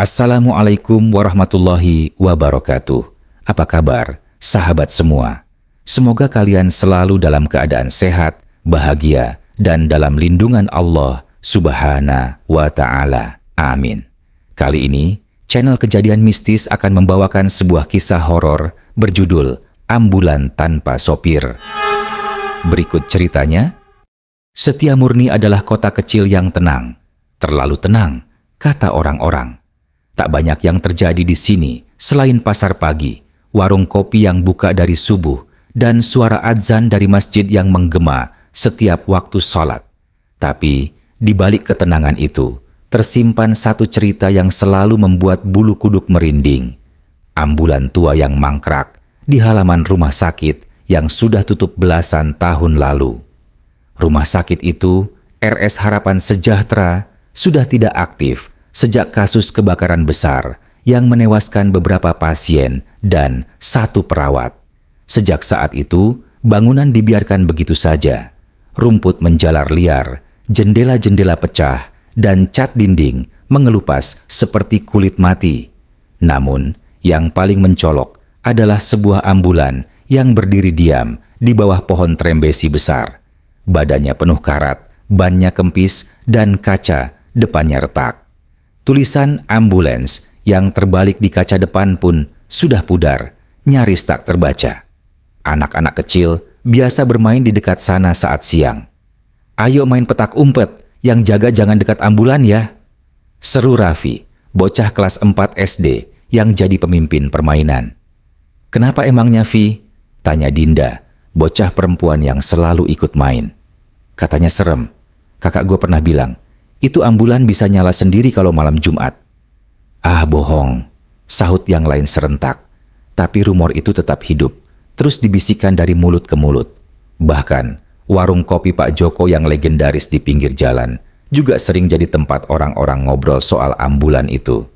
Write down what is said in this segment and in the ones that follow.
Assalamualaikum warahmatullahi wabarakatuh. Apa kabar, sahabat semua? Semoga kalian selalu dalam keadaan sehat, bahagia, dan dalam lindungan Allah Subhanahu wa Ta'ala. Amin. Kali ini, channel Kejadian Mistis akan membawakan sebuah kisah horor berjudul Ambulan Tanpa Sopir. Berikut ceritanya. Setiamurni adalah kota kecil yang tenang. Terlalu tenang, kata orang-orang. Tak banyak yang terjadi di sini selain pasar pagi, warung kopi yang buka dari subuh, dan suara adzan dari masjid yang menggema setiap waktu sholat. Tapi di balik ketenangan itu, tersimpan satu cerita yang selalu membuat bulu kuduk merinding. Ambulan tua yang mangkrak di halaman rumah sakit yang sudah tutup belasan tahun lalu. Rumah sakit itu, RS Harapan Sejahtera, sudah tidak aktif sejak kasus kebakaran besar yang menewaskan beberapa pasien dan satu perawat. Sejak saat itu, bangunan dibiarkan begitu saja. Rumput menjalar liar, jendela-jendela pecah, dan cat dinding mengelupas seperti kulit mati. Namun, yang paling mencolok adalah sebuah ambulan yang berdiri diam di bawah pohon trembesi besar. Badannya penuh karat, bannya kempis, dan kaca depannya retak. Tulisan ambulans yang terbalik di kaca depan pun sudah pudar, nyaris tak terbaca. Anak-anak kecil biasa bermain di dekat sana saat siang. "Ayo main petak umpet, yang jaga jangan dekat ambulan ya," seru Raffi, bocah kelas 4 SD yang jadi pemimpin permainan. "Kenapa emangnya, Vi?" tanya Dinda, bocah perempuan yang selalu ikut main. "Katanya serem. Kakak gue pernah bilang, itu ambulan bisa nyala sendiri kalau malam Jumat." "Ah, bohong," sahut yang lain serentak. Tapi rumor itu tetap hidup, terus dibisikkan dari mulut ke mulut. Bahkan, warung kopi Pak Joko yang legendaris di pinggir jalan juga sering jadi tempat orang-orang ngobrol soal ambulan itu.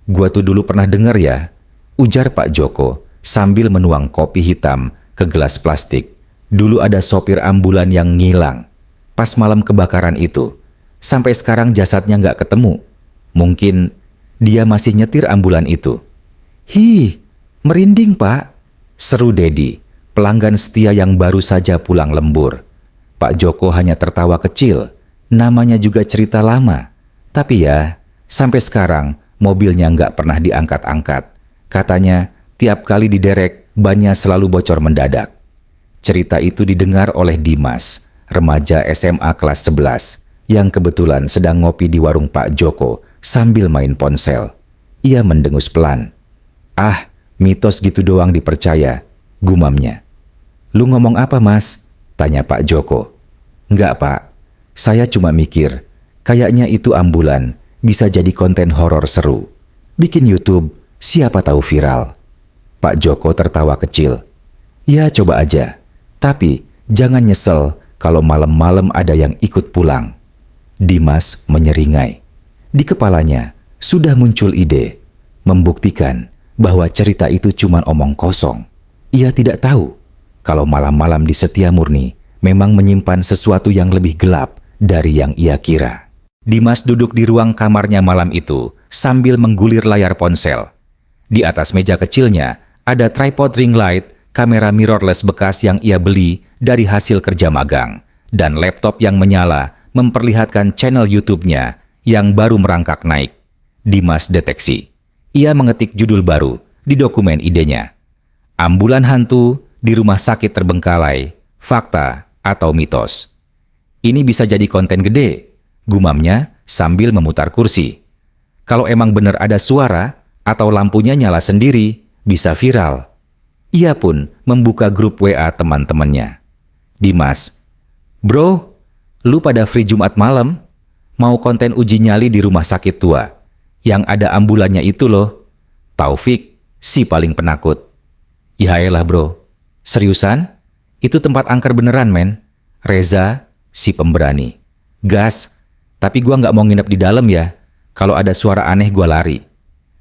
"Gua tuh dulu pernah denger ya," ujar Pak Joko sambil menuang kopi hitam ke gelas plastik. "Dulu ada sopir ambulan yang ngilang pas malam kebakaran itu. Sampai sekarang jasadnya nggak ketemu. Mungkin dia masih nyetir ambulan itu." "Hi, merinding Pak," seru Dedi, pelanggan setia yang baru saja pulang lembur. Pak Joko hanya tertawa kecil, namanya juga cerita lama. Tapi ya, sampai sekarang mobilnya nggak pernah diangkat-angkat. Katanya tiap kali diderek, bannya selalu bocor mendadak. Cerita itu didengar oleh Dimas, remaja SMA kelas 11, yang kebetulan sedang ngopi di warung Pak Joko sambil main ponsel. Ia mendengus pelan. "Ah, mitos gitu doang dipercaya," gumamnya. "Lu ngomong apa, Mas?" tanya Pak Joko. "Enggak, Pak. Saya cuma mikir, kayaknya itu ambulan bisa jadi konten horor seru. Bikin YouTube, siapa tahu viral." Pak Joko tertawa kecil. "Ya, coba aja. Tapi jangan nyesel kalau malam-malam ada yang ikut pulang." Dimas menyeringai. Di kepalanya sudah muncul ide, membuktikan bahwa cerita itu cuma omong kosong. Ia tidak tahu kalau malam-malam di Setiamurni memang menyimpan sesuatu yang lebih gelap dari yang ia kira. Dimas duduk di ruang kamarnya malam itu sambil menggulir layar ponsel. Di atas meja kecilnya ada tripod ring light, kamera mirrorless bekas yang ia beli dari hasil kerja magang, dan laptop yang menyala memperlihatkan channel YouTube-nya yang baru merangkak naik. Dimas deteksi. Ia mengetik judul baru di dokumen idenya. "Ambulan hantu di rumah sakit terbengkalai, fakta atau mitos." "Ini bisa jadi konten gede," gumamnya sambil memutar kursi. "Kalau emang benar ada suara atau lampunya nyala sendiri, bisa viral." Ia pun membuka grup WA teman-temannya. "Dimas, bro, lu pada free Jumat malam? Mau konten uji nyali di rumah sakit tua yang ada ambulannya itu loh. Taufik, si paling penakut." "Yaelah bro, seriusan? Itu tempat angker beneran men." "Reza, si pemberani." "Gas, tapi gua nggak mau nginep di dalam ya. Kalau ada suara aneh gua lari."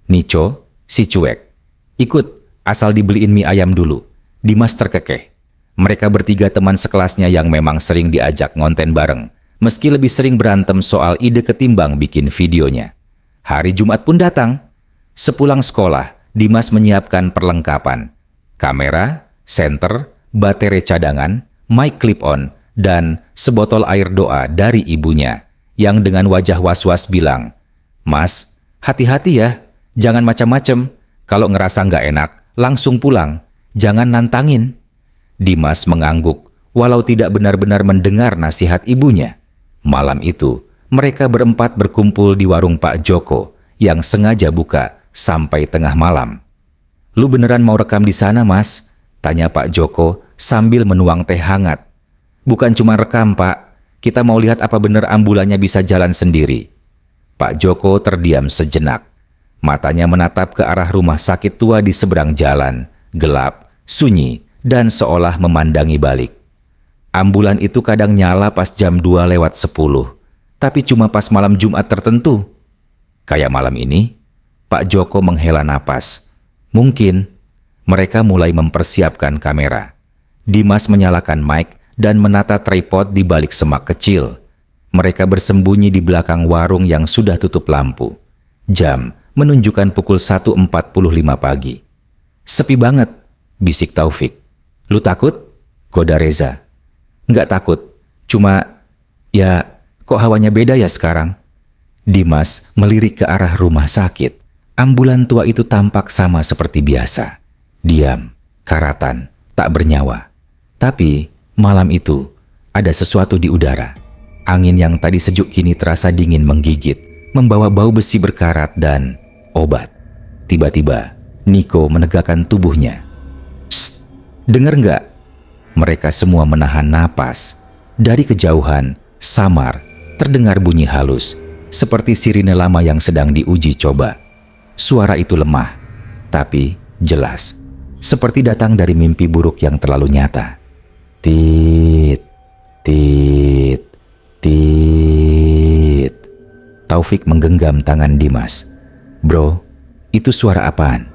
"Nico, si cuek. Ikut, asal dibeliin mie ayam dulu." Dimas terkekeh. Mereka bertiga teman sekelasnya yang memang sering diajak ngonten bareng, meski lebih sering berantem soal ide ketimbang bikin videonya. Hari Jumat pun datang. Sepulang sekolah, Dimas menyiapkan perlengkapan. Kamera, senter, baterai cadangan, mic clip-on, dan sebotol air doa dari ibunya yang dengan wajah was-was bilang, "Mas, hati-hati ya, jangan macam-macam. Kalau ngerasa nggak enak, langsung pulang. Jangan nantangin." Dimas mengangguk, walau tidak benar-benar mendengar nasihat ibunya. Malam itu, mereka berempat berkumpul di warung Pak Joko yang sengaja buka sampai tengah malam. "Lu beneran mau rekam di sana, Mas?" tanya Pak Joko sambil menuang teh hangat. "Bukan cuma rekam, Pak. Kita mau lihat apa bener ambulannya bisa jalan sendiri." Pak Joko terdiam sejenak. Matanya menatap ke arah rumah sakit tua di seberang jalan, gelap, sunyi, dan seolah memandangi balik. Ambulan itu kadang nyala pas jam 2:10, tapi cuma pas malam Jumat tertentu. Kayak malam ini, Pak Joko menghela napas. Mungkin mereka mulai mempersiapkan kamera. Dimas menyalakan mic dan menata tripod di balik semak kecil. Mereka bersembunyi di belakang warung yang sudah tutup lampu. Jam menunjukkan pukul 1:45 pagi. "Sepi banget," bisik Taufik. "Lu takut?" goda Reza. "Nggak takut, cuma ya kok hawanya beda ya sekarang?" Dimas melirik ke arah rumah sakit. Ambulan tua itu tampak sama seperti biasa. Diam, karatan, tak bernyawa. Tapi malam itu ada sesuatu di udara. Angin yang tadi sejuk kini terasa dingin menggigit, membawa bau besi berkarat dan obat. Tiba-tiba Niko menegakkan tubuhnya. "Shh, denger nggak?" Mereka semua menahan napas. Dari kejauhan, samar, terdengar bunyi halus, seperti sirine lama yang sedang diuji coba. Suara itu lemah, tapi jelas, seperti datang dari mimpi buruk yang terlalu nyata. Tit, tit, tit. Taufik menggenggam tangan Dimas. "Bro, itu suara apaan?"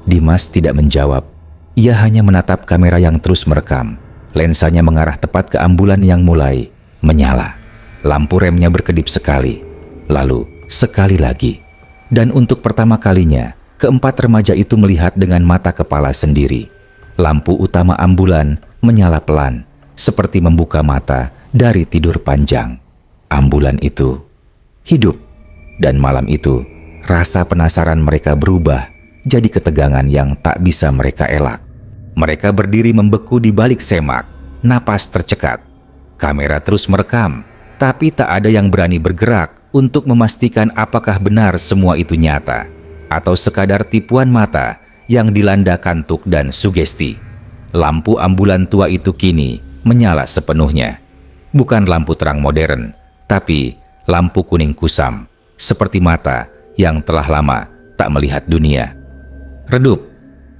Dimas tidak menjawab. Ia hanya menatap kamera yang terus merekam. Lensanya mengarah tepat ke ambulan yang mulai menyala. Lampu remnya berkedip sekali, lalu sekali lagi. Dan untuk pertama kalinya, keempat remaja itu melihat dengan mata kepala sendiri. Lampu utama ambulan menyala pelan, seperti membuka mata dari tidur panjang. Ambulan itu hidup. Dan malam itu, rasa penasaran mereka berubah jadi ketegangan yang tak bisa mereka elak. Mereka berdiri membeku di balik semak, napas tercekat. Kamera terus merekam, tapi tak ada yang berani bergerak untuk memastikan apakah benar semua itu nyata atau sekadar tipuan mata yang dilanda kantuk dan sugesti. Lampu ambulan tua itu kini menyala sepenuhnya. Bukan lampu terang modern, tapi lampu kuning kusam, seperti mata yang telah lama tak melihat dunia. Redup,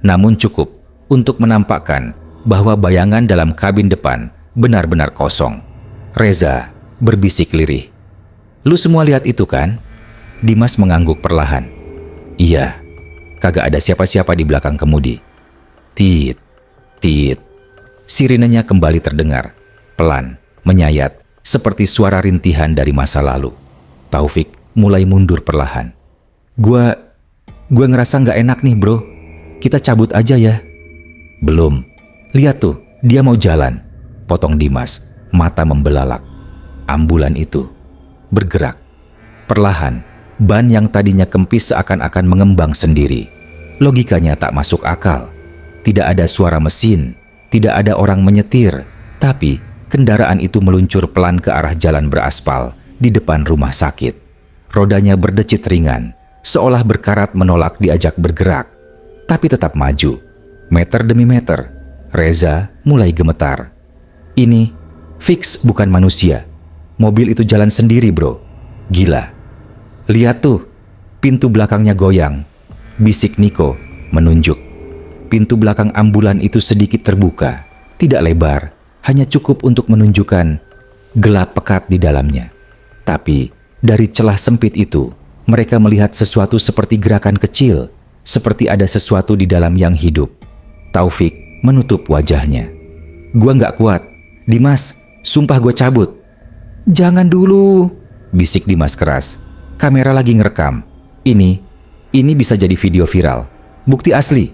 namun cukup untuk menampakkan bahwa bayangan dalam kabin depan benar-benar kosong. Reza berbisik lirih. "Lu semua lihat itu kan?" Dimas mengangguk perlahan. "Iya, kagak ada siapa-siapa di belakang kemudi." Tit, tit. Sirinenya kembali terdengar, pelan, menyayat, seperti suara rintihan dari masa lalu. Taufik mulai mundur perlahan. Gue ngerasa nggak enak nih, bro. Kita cabut aja ya." "Belum. Lihat tuh, dia mau jalan," potong Dimas, mata membelalak. Ambulan itu bergerak. Perlahan, ban yang tadinya kempis seakan-akan mengembang sendiri. Logikanya tak masuk akal. Tidak ada suara mesin, tidak ada orang menyetir, tapi kendaraan itu meluncur pelan ke arah jalan beraspal di depan rumah sakit. Rodanya berdecit ringan, seolah berkarat menolak diajak bergerak, tapi tetap maju. Meter demi meter, Reza mulai gemetar. Ini fix bukan manusia. Mobil itu jalan sendiri, bro. Gila. "Lihat tuh, pintu belakangnya goyang," bisik Niko menunjuk. Pintu belakang ambulan itu sedikit terbuka, tidak lebar, hanya cukup untuk menunjukkan gelap pekat di dalamnya. Tapi dari celah sempit itu, mereka melihat sesuatu seperti gerakan kecil, seperti ada sesuatu di dalam yang hidup. Taufik menutup wajahnya. "Gua nggak kuat. Dimas, sumpah gue cabut." "Jangan dulu," bisik Dimas keras. "Kamera lagi ngerekam. Ini bisa jadi video viral, bukti asli.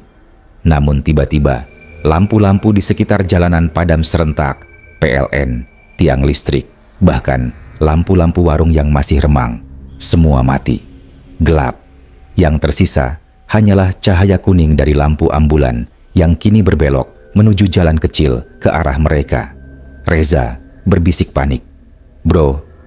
Namun tiba-tiba, lampu-lampu di sekitar jalanan padam serentak, PLN, tiang listrik, bahkan lampu-lampu warung yang masih remang, semua mati. Gelap. Yang tersisa hanyalah cahaya kuning dari lampu ambulan yang kini berbelok menuju jalan kecil ke arah mereka. Reza berbisik panik. "Bro,